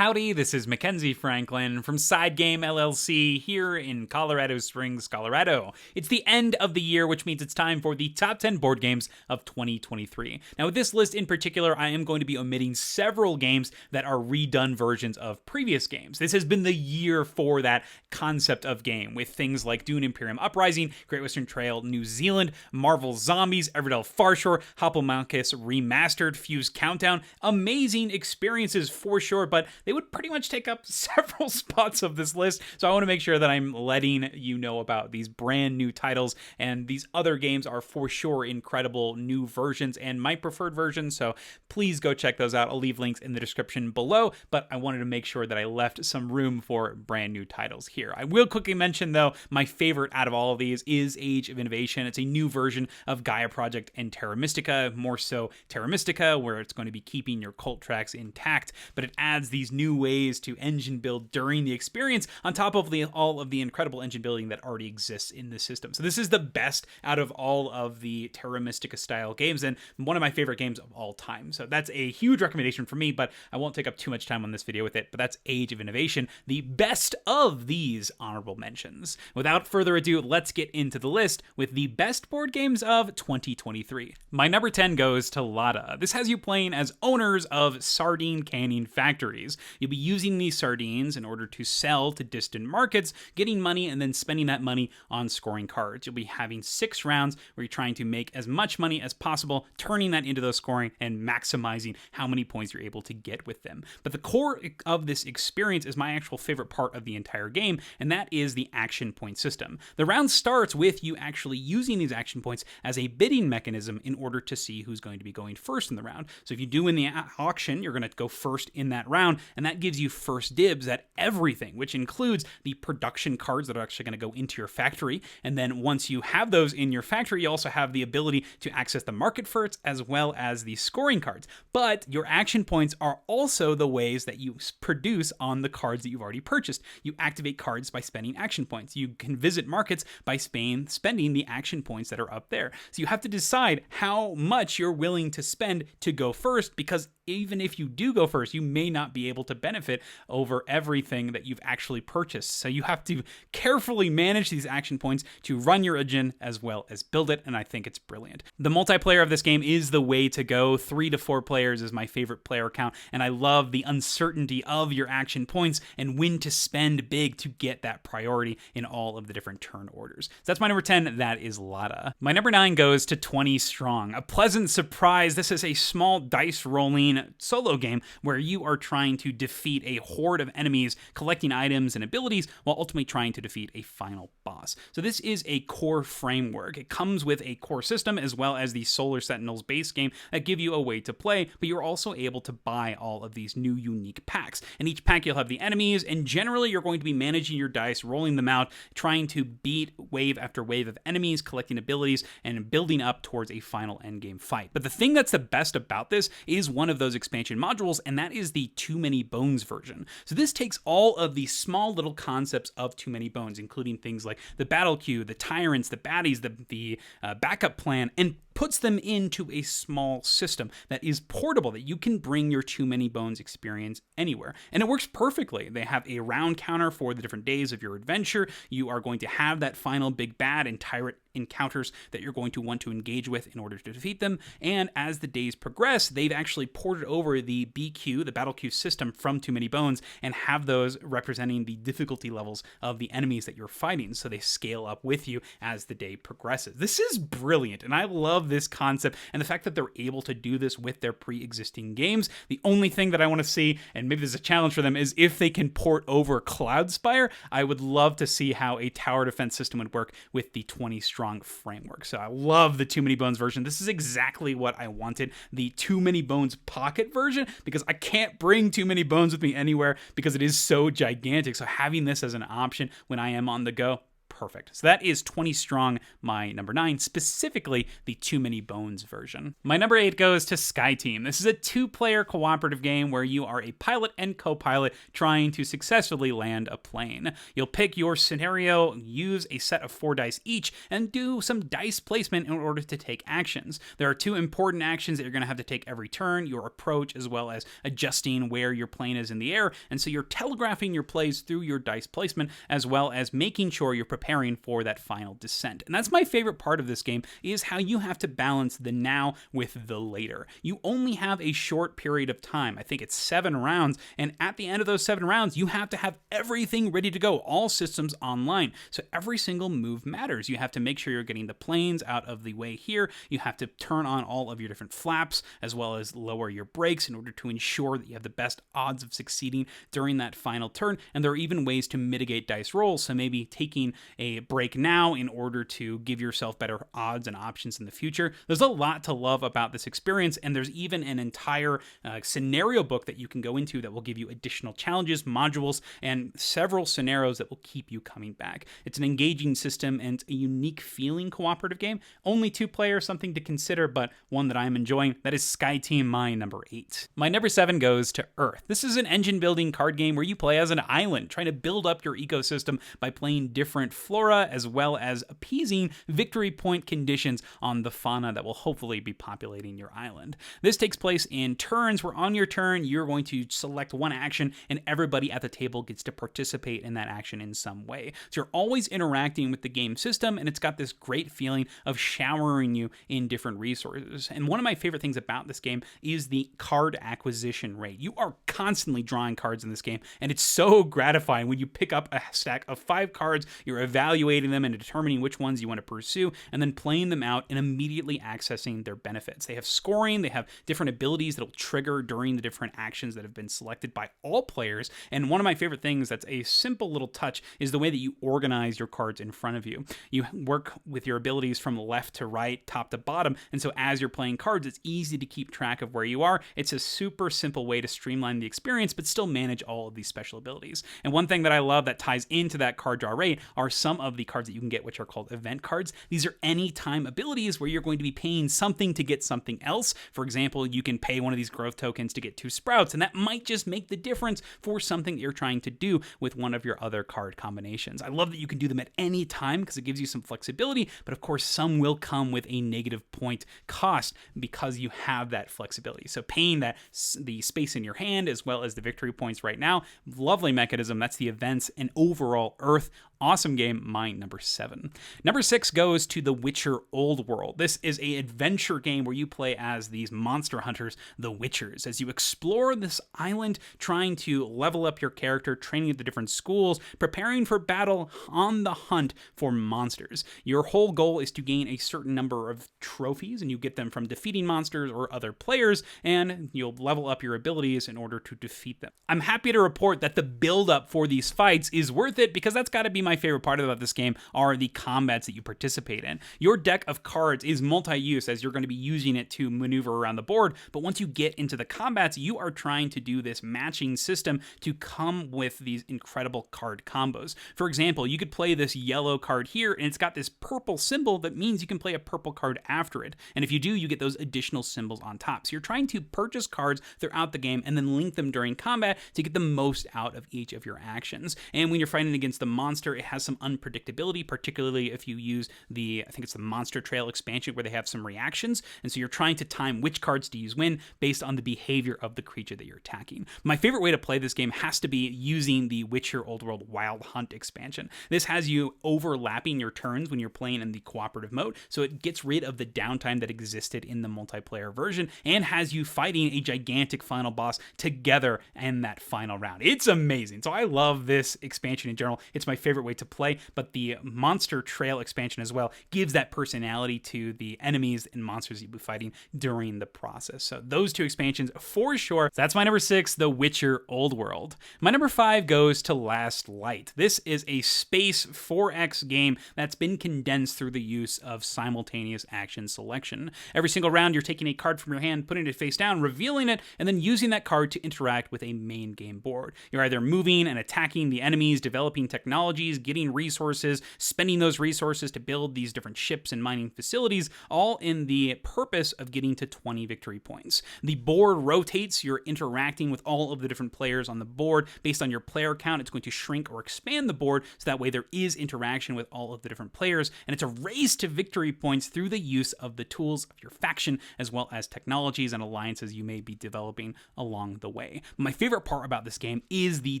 Howdy, this is Mackenzie Franklin from SideGame LLC here in Colorado Springs, Colorado. It's the end of the year, which means it's time for the top 10 board games of 2023. Now, with this list in particular, I am going to be omitting several games that are redone versions of previous games. This has been the year for that concept of game, with things like Dune Imperium Uprising, Great Western Trail New Zealand, Marvel Zombies, Everdell Farshore, Hoplomachus Remastered, Fuse Countdown. Amazing experiences for sure, but they would pretty much take up several spots of this list, so I want to make sure that I'm letting you know about these brand new titles, and these other games are for sure incredible new versions and my preferred version, so please go check those out. I'll leave links in the description below, but I wanted to make sure that I left some room for brand new titles here. I will quickly mention, though, my favorite out of all of these is Age of Innovation. It's a new version of Gaia Project and Terra Mystica, more so Terra Mystica, where it's going to be keeping your cult tracks intact, but it adds these new ways to engine build during the experience on top of all of the incredible engine building that already exists in the system. So this is the best out of all of the Terra Mystica style games and one of my favorite games of all time. So that's a huge recommendation for me, but I won't take up too much time on this video with it. But that's Age of Innovation, the best of these honorable mentions. Without further ado, let's get into the list with the best board games of 2023. My number 10 goes to Lata. This has you playing as owners of sardine canning factories. You'll be using these sardines in order to sell to distant markets, getting money, and then spending that money on scoring cards. You'll be having 6 rounds where you're trying to make as much money as possible, turning that into those scoring and maximizing how many points you're able to get with them. But the core of this experience is my actual favorite part of the entire game, and that is the action point system. The round starts with you actually using these action points as a bidding mechanism in order to see who's going to be going first in the round. So if you do win the auction, you're going to go first in that round, and that gives you first dibs at everything, which includes the production cards that are actually going to go into your factory. And then once you have those in your factory, you also have the ability to access the market first as well as the scoring cards. But your action points are also the ways that you produce on the cards that you've already purchased. You activate cards by spending action points. You can visit markets by spending the action points that are up there. So you have to decide how much you're willing to spend to go first, because even if you do go first, you may not be able to benefit over everything that you've actually purchased. So you have to carefully manage these action points to run your engine as well as build it, and I think it's brilliant. The multiplayer of this game is the way to go. 3 to 4 players is my favorite player count, and I love the uncertainty of your action points and when to spend big to get that priority in all of the different turn orders. So that's my number 10. That is Lata. My number 9 goes to 20 Strong. A pleasant surprise. This is a small dice rolling solo game where you are trying to defeat a horde of enemies, collecting items and abilities while ultimately trying to defeat a final boss. So this is a core framework. It comes with a core system as well as the Solar Sentinels base game that give you a way to play, but you're also able to buy all of these new unique packs. In each pack you'll have the enemies, and generally you're going to be managing your dice, rolling them out, trying to beat wave after wave of enemies, collecting abilities, and building up towards a final endgame fight. But the thing that's the best about this is one of those expansion modules, and that is the Too Many Bones version. So this takes all of the small little concepts of Too Many Bones, including things like the battle queue, the tyrants, the baddies, the backup plan, and puts them into a small system that is portable, that you can bring your Too Many Bones experience anywhere. And it works perfectly. They have a round counter for the different days of your adventure. You are going to have that final big bad and tyrant encounters that you're going to want to engage with in order to defeat them. And as the days progress, they've actually ported over the BQ, the battle queue system, from Too Many Bones and have those representing the difficulty levels of the enemies that you're fighting, so they scale up with you as the day progresses. This is brilliant, and I love this concept and the fact that they're able to do this with their pre-existing games. The only thing that I want to see, and maybe there's a challenge for them, is if they can port over Cloudspire. I would love to see how a tower defense system would work with the 20 Strong framework. So I love the Too Many Bones version. This is exactly what I wanted, the Too Many Bones pocket version, because I can't bring Too Many Bones with me anywhere because it is so gigantic. So having this as an option when I am on the go, perfect. So that is 20 Strong, my number 9, specifically the Too Many Bones version. My number 8 goes to SkyTeam. This is a 2-player cooperative game where you are a pilot and co-pilot trying to successfully land a plane. You'll pick your scenario, use a set of 4 dice each, and do some dice placement in order to take actions. There are 2 important actions that you're going to have to take every turn, your approach as well as adjusting where your plane is in the air, and so you're telegraphing your plays through your dice placement as well as making sure you're preparing for that final descent. And that's my favorite part of this game, is how you have to balance the now with the later. You only have a short period of time. I think it's 7 rounds, and at the end of those 7 rounds, you have to have everything ready to go, all systems online. So every single move matters. You have to make sure you're getting the planes out of the way here. You have to turn on all of your different flaps as well as lower your brakes in order to ensure that you have the best odds of succeeding during that final turn. And there are even ways to mitigate dice rolls, so maybe taking a break now in order to give yourself better odds and options in the future. There's a lot to love about this experience, and there's even an entire scenario book that you can go into that will give you additional challenges, modules, and several scenarios that will keep you coming back. It's an engaging system and a unique feeling cooperative game. Only 2 players, something to consider, but one that I'm enjoying. That is SkyTeam, my number 8. My number 7 goes to Earth. This is an engine building card game where you play as an island, trying to build up your ecosystem by playing different flora as well as appeasing victory point conditions on the fauna that will hopefully be populating your island. This takes place in turns where on your turn you're going to select one action and everybody at the table gets to participate in that action in some way. So you're always interacting with the game system, and it's got this great feeling of showering you in different resources. And one of my favorite things about this game is the card acquisition rate. You are constantly drawing cards in this game, and it's so gratifying when you pick up a stack of 5 cards, you're evaluating them and determining which ones you want to pursue, and then playing them out and immediately accessing their benefits. They have scoring, they have different abilities that will trigger during the different actions that have been selected by all players. And one of my favorite things that's a simple little touch is the way that you organize your cards in front of you. You work with your abilities from left to right, top to bottom, and so as you're playing cards, it's easy to keep track of where you are. It's a super simple way to streamline the experience, but still manage all of these special abilities. And one thing that I love that ties into that card draw rate are some of the cards that you can get, which are called event cards. These are anytime abilities where you're going to be paying something to get something else. For example, you can pay one of these growth tokens to get 2 sprouts, and that might just make the difference for something that you're trying to do with one of your other card combinations. I love that you can do them at any time because it gives you some flexibility, but of course some will come with a negative point cost because you have that flexibility. So paying the space in your hand as well as the victory points right now, lovely mechanism. That's the events and overall Earth. Awesome game, my number 7. Number 6 goes to The Witcher Old World. This is an adventure game where you play as these monster hunters, the Witchers, as you explore this island, trying to level up your character, training at the different schools, preparing for battle on the hunt for monsters. Your whole goal is to gain a certain number of trophies, and you get them from defeating monsters or other players, and you'll level up your abilities in order to defeat them. I'm happy to report that the build-up for these fights is worth it, because that's got to be my favorite part about this game are the combats that you participate in. Your deck of cards is multi-use, as you're going to be using it to maneuver around the board, but once you get into the combats, you are trying to do this matching system to come with these incredible card combos. For example, you could play this yellow card here, and it's got this purple symbol that means you can play a purple card after it, and if you do, you get those additional symbols on top. So you're trying to purchase cards throughout the game and then link them during combat to get the most out of each of your actions. And when you're fighting against the monster, it has some unpredictability, particularly if you use I think it's the Monster Trail expansion where they have some reactions, and so you're trying to time which cards to use when based on the behavior of the creature that you're attacking. My favorite way to play this game has to be using the Witcher Old World Wild Hunt expansion. This has you overlapping your turns when you're playing in the cooperative mode, so it gets rid of the downtime that existed in the multiplayer version and has you fighting a gigantic final boss together in that final round. It's amazing. So I love this expansion in general. It's my favorite way to play, but the Monster Trail expansion as well gives that personality to the enemies and monsters you'll be fighting during the process. So those 2 expansions for sure. So that's my number 6, The Witcher Old World. My number 5 goes to Last Light. This is a space 4X game that's been condensed through the use of simultaneous action selection. Every single round, you're taking a card from your hand, putting it face down, revealing it, and then using that card to interact with a main game board. You're either moving and attacking the enemies, developing technologies, getting resources, resources, spending those resources to build these different ships and mining facilities, all in the purpose of getting to 20 victory points. The board rotates, you're interacting with all of the different players on the board. Based on your player count, it's going to shrink or expand the board, so that way there is interaction with all of the different players, and it's a race to victory points through the use of the tools of your faction, as well as technologies and alliances you may be developing along the way. My favorite part about this game is the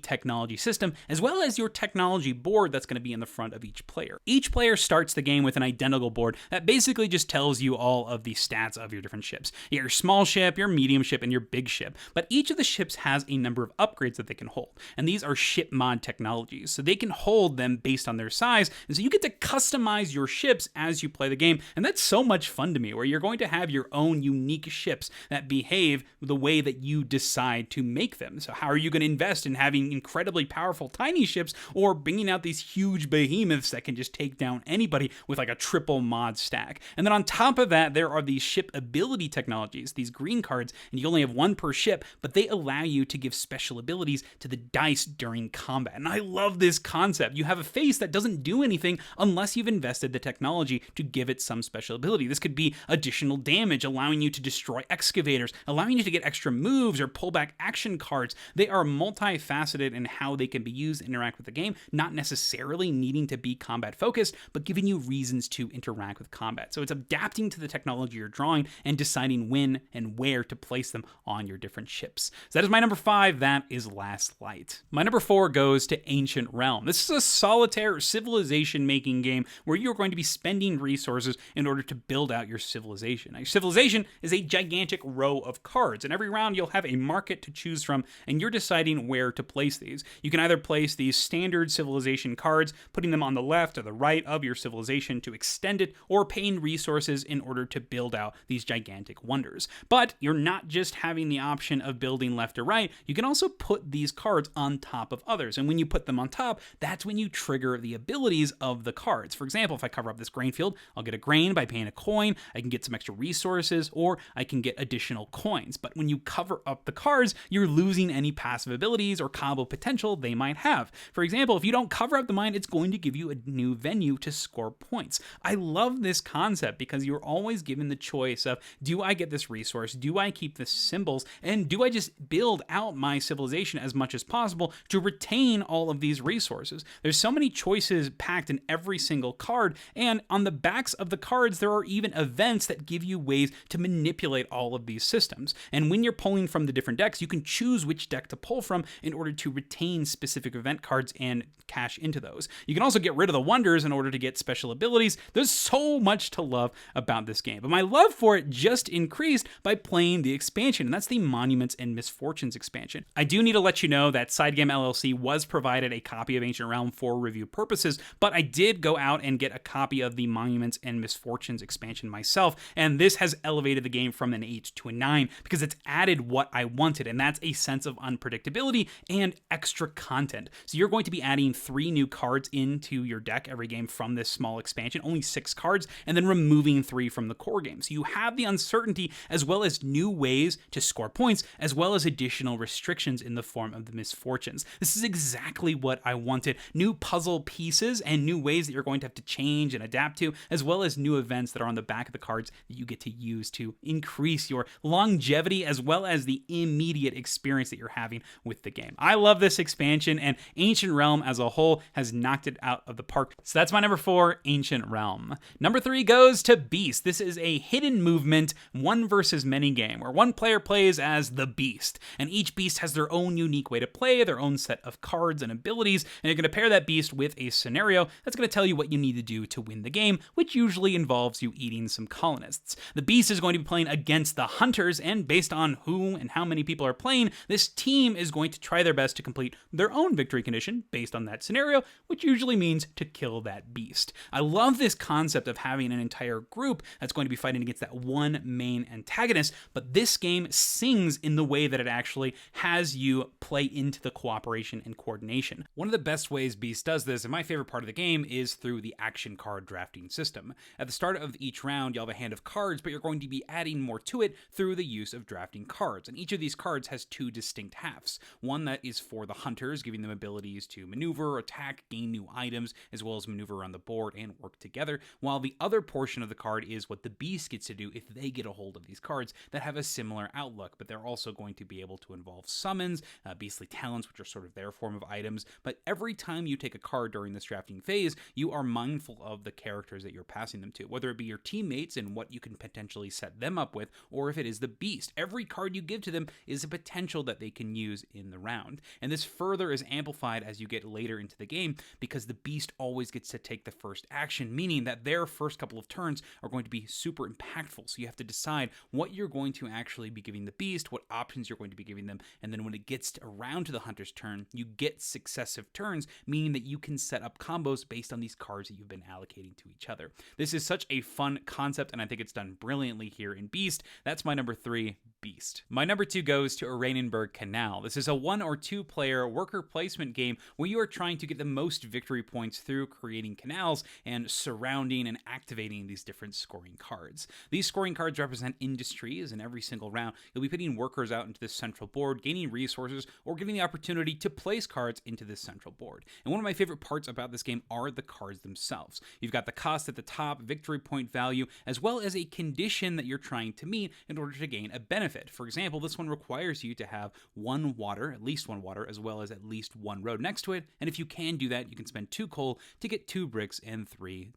technology system, as well as your technology board that's going to be in the front of each player. Each player starts the game with an identical board that basically just tells you all of the stats of your different ships. You got your small ship, your medium ship, and your big ship, but each of the ships has a number of upgrades that they can hold, and these are ship mod technologies, so they can hold them based on their size, and so you get to customize your ships as you play the game, and that's so much fun to me, where you're going to have your own unique ships that behave the way that you decide to make them. So how are you going to invest in having incredibly powerful tiny ships, or bringing out these huge behemoths that can just take down anybody with like a triple mod stack? And then on top of that, there are these ship ability technologies, these green cards, and you only have one per ship, but they allow you to give special abilities to the dice during combat. And I love this concept. You have a face that doesn't do anything unless you've invested the technology to give it some special ability. This could be additional damage, allowing you to destroy excavators, allowing you to get extra moves or pull back action cards. They are multifaceted in how they can be used to interact with the game, not necessarily needing to be combat focused, but giving you reasons to interact with combat. So it's adapting to the technology you're drawing and deciding when and where to place them on your different ships. So that is my number 5. That is Last Light. My number 4 goes to Ancient Realm. This is a solitaire civilization making game where you're going to be spending resources in order to build out your civilization. Now, your civilization is a gigantic row of cards, and every round you'll have a market to choose from, and you're deciding where to place these. You can either place these standard civilization cards, putting them on the left or the right of your civilization to extend it, or paying resources in order to build out these gigantic wonders. But you're not just having the option of building left or right, you can also put these cards on top of others, and when you put them on top, that's when you trigger the abilities of the cards. For example, if I cover up this grain field, I'll get a grain by paying a coin, I can get some extra resources, or I can get additional coins. But when you cover up the cards, you're losing any passive abilities or combo potential they might have. For example, if you don't cover up the mine, it's going to give you a new venue to score points. I love this concept because you're always given the choice of, do I get this resource? Do I keep the symbols? And do I just build out my civilization as much as possible to retain all of these resources? There's so many choices packed in every single card, and on the backs of the cards, there are even events that give you ways to manipulate all of these systems. And when you're pulling from the different decks, you can choose which deck to pull from in order to retain specific event cards and cash into those. You can also get rid of the wonders in order to get special abilities. There's so much to love about this game, but my love for it just increased by playing the expansion, and that's the Monuments and Misfortunes expansion. I do need to let you know that SideGame LLC was provided a copy of Ancient Realm for review purposes, but I did go out and get a copy of the Monuments and Misfortunes expansion myself, and this has elevated the game from an 8 to a 9 because it's added what I wanted, and that's a sense of unpredictability and extra content. So you're going to be adding 3 new cards into your deck every game from this small expansion, only 6 cards, and then removing 3 from the core game. So you have the uncertainty as well as new ways to score points, as well as additional restrictions in the form of the misfortunes. This is exactly what I wanted. New puzzle pieces and new ways that you're going to have to change and adapt to, as well as new events that are on the back of the cards that you get to use to increase your longevity as well as the immediate experience that you're having with the game. I love this expansion, and Ancient Realm as a whole has knocked it out of the park. So that's my number 4, Ancient Realm. Number 3 goes to Beast. This is a hidden movement, one versus many game, where one player plays as the Beast, and each Beast has their own unique way to play, their own set of cards and abilities, and you're going to pair that Beast with a scenario that's going to tell you what you need to do to win the game, which usually involves you eating some colonists. The Beast is going to be playing against the Hunters, and based on who and how many people are playing, this team is going to try their best to complete their own victory condition based on that scenario, which usually means to kill that Beast. I love this concept of having an entire group that's going to be fighting against that one main antagonist, but this game sings in the way that it actually has you play into the cooperation and coordination. One of the best ways Beast does this, and my favorite part of the game, is through the action card drafting system. At the start of each round, you'll have a hand of cards, but you're going to be adding more to it through the use of drafting cards, and each of these cards has 2 distinct halves. One that is for the Hunters, giving them abilities to maneuver, attack, gain gain new items, as well as maneuver around the board and work together, while the other portion of the card is what the beast gets to do if they get a hold of these cards that have a similar outlook, but they're also going to be able to involve summons, beastly talents, which are sort of their form of items. But every time you take a card during this drafting phase, you are mindful of the characters that you're passing them to, whether it be your teammates and what you can potentially set them up with, or if it is the beast. Every card you give to them is a potential that they can use in the round. And this further is amplified as you get later into the game, because the beast always gets to take the first action, meaning that their first couple of turns are going to be super impactful. So you have to decide what you're going to actually be giving the beast, what options you're going to be giving them, and then when it gets around to the hunter's turn, you get successive turns, meaning that you can set up combos based on these cards that you've been allocating to each other. This is such a fun concept, and I think it's done brilliantly here in Beast. That's my number 3, Beast. My number 2 goes to Oranienburger Kanal. This is a 1 or 2 player worker placement game where you are trying to get the most victory points through creating canals and surrounding and activating these different scoring cards. These scoring cards represent industries, and every single round you'll be putting workers out into this central board, gaining resources, or getting the opportunity to place cards into this central board. And one of my favorite parts about this game are the cards themselves. You've got the cost at the top, victory point value, as well as a condition that you're trying to meet in order to gain a benefit. For example, this one requires you to have 1 water, at least 1 water, as well as at least 1 road next to it. And if you can do that, you can spend 2 coal to get 2 bricks and $3.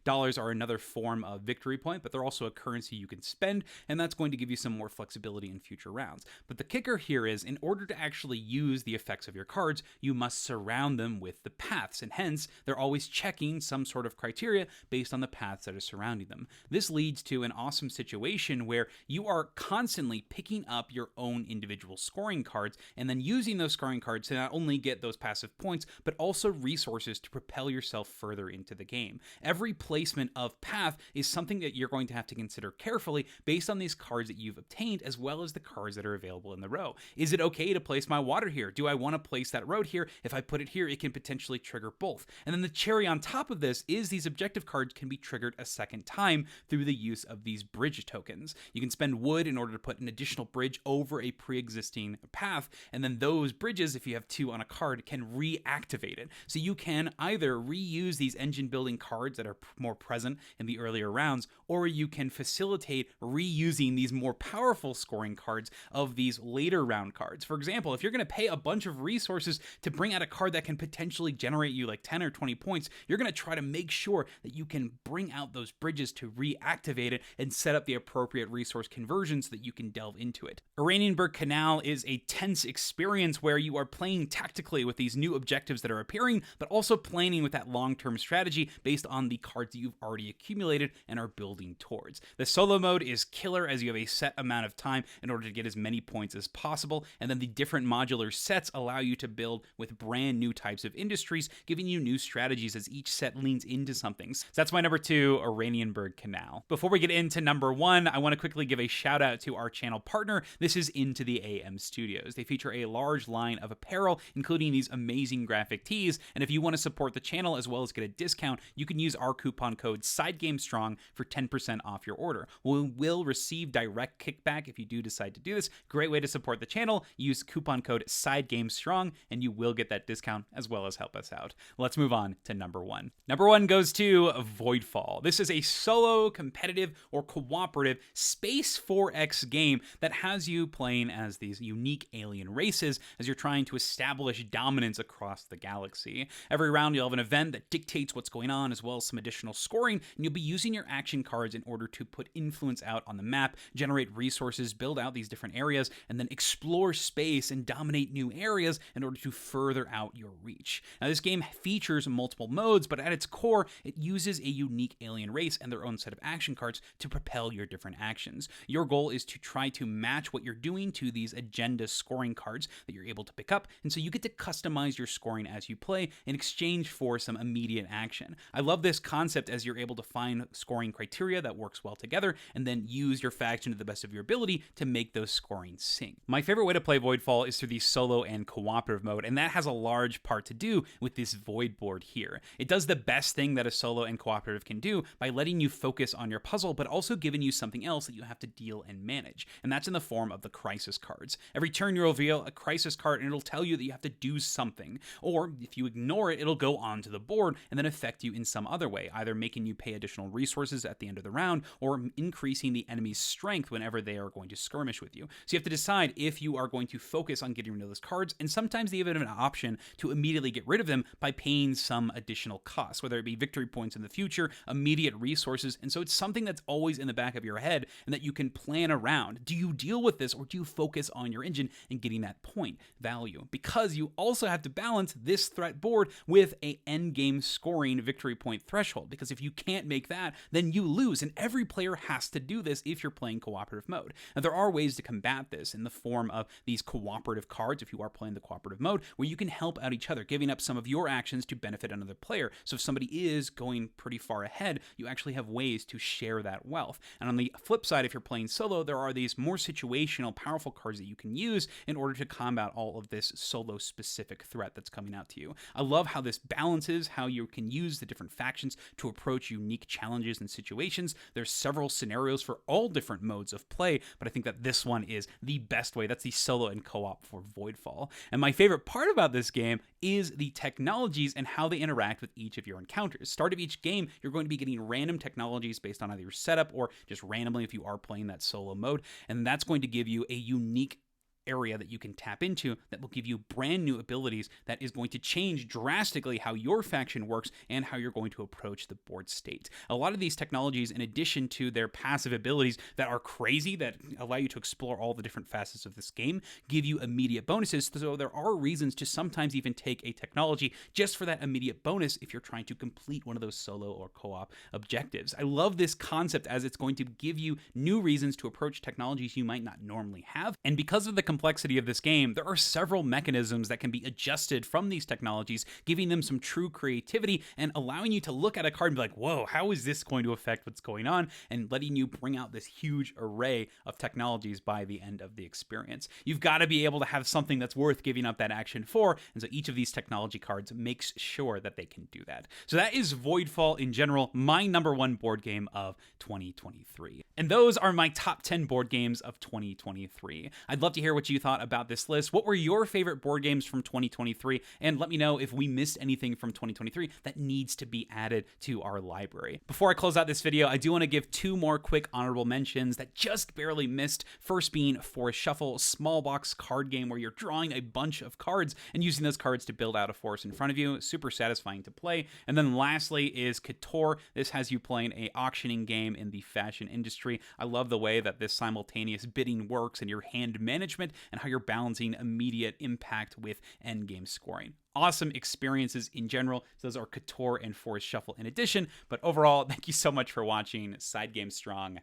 Dollars are another form of victory point, but they're also a currency you can spend, and that's going to give you some more flexibility in future rounds. But the kicker here is, in order to actually use the effects of your cards, you must surround them with the paths, and hence they're always checking some sort of criteria based on the paths that are surrounding them. This leads to an awesome situation where you are constantly picking up your own individual scoring cards and then using those scoring cards to not only get those passive points, but also resources to propel yourself further into the game. Every placement of path is something that you're going to have to consider carefully based on these cards that you've obtained, as well as the cards that are available in the row. Is it okay to place my water here? Do I want to place that road here? If I put it here, it can potentially trigger both. And then the cherry on top of this is these objective cards can be triggered a second time through the use of these bridge tokens. You can spend wood in order to put an additional bridge over a pre-existing path, and then those bridges, if you have 2 on a card, can reactivate it. So you can either reuse these engine building cards that are more present in the earlier rounds, or you can facilitate reusing these more powerful scoring cards of these later round cards. For example, if you're going to pay a bunch of resources to bring out a card that can potentially generate you like 10 or 20 points, you're going to try to make sure that you can bring out those bridges to reactivate it and set up the appropriate resource conversion so that you can delve into it. Oranienburger Kanal is a tense experience where you are playing tactically with these new objectives that are appearing, but also planning with that long-term strategy based on the cards that you've already accumulated and are building towards. The solo mode is killer, as you have a set amount of time in order to get as many points as possible, and then the different modular sets allow you to build with brand new types of industries, giving you new strategies as each set leans into something. So that's my number 2, Oranienburger Kanal. Before we get into number 1, I want to quickly give a shout out to our channel partner. This is Into the AM Studios. They feature a large line of apparel, including these amazing graphic tees, and if you want to support the channel as well as get a discount, you can use our coupon code SideGame Strong for 10% off your order. We will receive direct kickback if you do decide to do this. Great way to support the channel. Use coupon code SideGame Strong, and you will get that discount as well as help us out. Let's move on to number 1. Number 1 goes to Voidfall. This is a solo, competitive, or cooperative Space 4X game that has you playing as these unique alien races as you're trying to establish dominance across the galaxy. Every round you'll have an event that dictates what's going on, as well as some additional scoring, and you'll be using your action cards in order to put influence out on the map, generate resources, build out these different areas, and then explore space and dominate new areas in order to further out your reach. Now, this game features multiple modes, but at its core, it uses a unique alien race and their own set of action cards to propel your different actions. Your goal is to try to match what you're doing to these agenda scoring cards that you're able to pick up, and so you get to customize your scoring as you play in exchange for some immediate action. I love this concept as you're able to find scoring criteria that works well together and then use your faction to the best of your ability to make those scoring sync. My favorite way to play Voidfall is through the solo and cooperative mode, and that has a large part to do with this void board here. It does the best thing that a solo and cooperative can do by letting you focus on your puzzle, but also giving you something else that you have to deal and manage, and that's in the form of the crisis cards. Every turn you reveal a crisis card, and it'll tell you that you have to do something, or if you ignore it, it'll go onto the board and then affect you in some other way, either making you pay additional resources at the end of the round or increasing the enemy's strength whenever they are going to skirmish with you. So you have to decide if you are going to focus on getting rid of those cards, and sometimes they even have an option to immediately get rid of them by paying some additional costs, whether it be victory points in the future, immediate resources. And so it's something that's always in the back of your head and that you can plan around. Do you deal with this, or do you focus on your engine and getting that point value? Because you also have to balance this threat board with a end game scoring victory point threshold, because if you can't make that, then you lose, and every player has to do this if you're playing cooperative mode. Now, there are ways to combat this in the form of these cooperative cards if you are playing the cooperative mode, where you can help out each other, giving up some of your actions to benefit another player. So if somebody is going pretty far ahead, you actually have ways to share that wealth. And on the flip side, if you're playing solo, there are these more situational, powerful cards that you can use in order to combat all of this solo-specific threat that's coming out to you. I love how this balances how you can use the different factions to approach unique challenges and situations. There's several scenarios for all different modes of play, but I think that this one is the best way. That's the solo and co-op for Voidfall. And my favorite part about this game is the technologies and how they interact with each of your encounters. Start of each game, you're going to be getting random technologies based on either your setup or just randomly if you are playing that solo mode, and that's going to give you a unique area that you can tap into that will give you brand new abilities that is going to change drastically how your faction works and how you're going to approach the board state. A lot of these technologies, in addition to their passive abilities that are crazy, that allow you to explore all the different facets of this game, give you immediate bonuses. So there are reasons to sometimes even take a technology just for that immediate bonus if you're trying to complete one of those solo or co-op objectives. I love this concept as it's going to give you new reasons to approach technologies you might not normally have. And because of the complexity of this game, there are several mechanisms that can be adjusted from these technologies, giving them some true creativity and allowing you to look at a card and be like, whoa, how is this going to affect what's going on? And letting you bring out this huge array of technologies by the end of the experience. You've got to be able to have something that's worth giving up that action for, and so each of these technology cards makes sure that they can do that. So that is Voidfall in general, my #1 board game of 2023. And those are my top 10 board games of 2023. I'd love to hear what you thought about this list. What were your favorite board games from 2023? And let me know if we missed anything from 2023 that needs to be added to our library. Before I close out this video, I do want to give 2 more quick honorable mentions that just barely missed. First being Forest Shuffle, small box card game where you're drawing a bunch of cards and using those cards to build out a forest in front of you. Super satisfying to play. And then lastly is Couture. This has you playing a auctioning game in the fashion industry. I love the way that this simultaneous bidding works and your hand management and how you're balancing immediate impact with endgame scoring. Awesome experiences in general. So those are Couture and Forest Shuffle in addition. But overall, thank you so much for watching. SideGame Strong